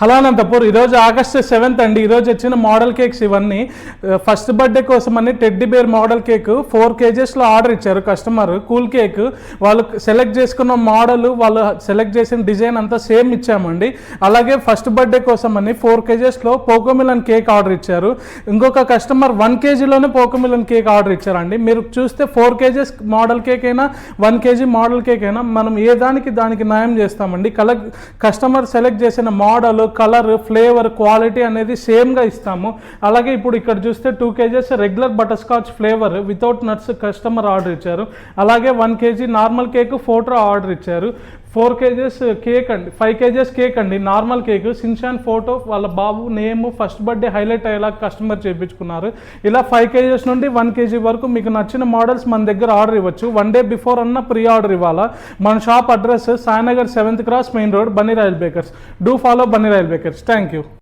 Hello Anantapur. ఈరోజు August 7th అండి. ఈరోజు వచ్చిన మోడల్ కేక్స్ ఇవన్నీ ఫస్ట్ బర్త్డే కోసం అని టెడ్డీ బేర్ మోడల్ కేక్ 4 kgsలో ఆర్డర్ ఇచ్చారు కస్టమర్. కూల్ కేక్ వాళ్ళు సెలెక్ట్ చేసుకున్న మోడల్, వాళ్ళు సెలెక్ట్ చేసిన డిజైన్ అంతా సేమ్ ఇచ్చామండి. అలాగే ఫస్ట్ బర్త్డే కోసం అని 4 kgsలో పోకోమిలన్ కేక్ ఆర్డర్ ఇచ్చారు. ఇంకొక కస్టమర్ 1 kgలోనే పోకోమిలన్ కేక్ ఆర్డర్ ఇచ్చారండి. మీరు చూస్తే 4 kgs మోడల్ కేక్ అయినా 1 kg మోడల్ కేక్ అయినా మనం ఏ దానికి న్యాయం చేస్తామండి. కస్టమర్ సెలెక్ట్ చేసిన మోడల్, కలర్, ఫ్లేవర్, క్వాలిటీ అనేది సేమ్గా ఇస్తాము. అలాగే ఇప్పుడు ఇక్కడ చూస్తే 2 kgs regular butter scotch flavour without nuts customer order ఇచ్చారు. అలాగే 1 kg normal cake photo order ఇచ్చారు. 4 kgs కేక్ అండి, 5 kgs కేక్ అండి నార్మల్ కేక్. సిన్షాన్ ఫోటో, వాళ్ళ బాబు నేమ్, ఫస్ట్ బర్త్డే హైలైట్ అయ్యేలా కస్టమర్ చేయించుకున్నారు. ఇలా 5 kgs నుండి 1 kg వరకు మీకు నచ్చిన మోడల్స్ మన దగ్గర ఆర్డర్ ఇవ్వచ్చు. 1 day బిఫోర్ అన్న ప్రీ ఆర్డర్ ఇవ్వాలా. మన shop address Sainagar 7th cross main road, Bunny Royal Bakers. Do follow Bunny Royal Bakers. Thank you.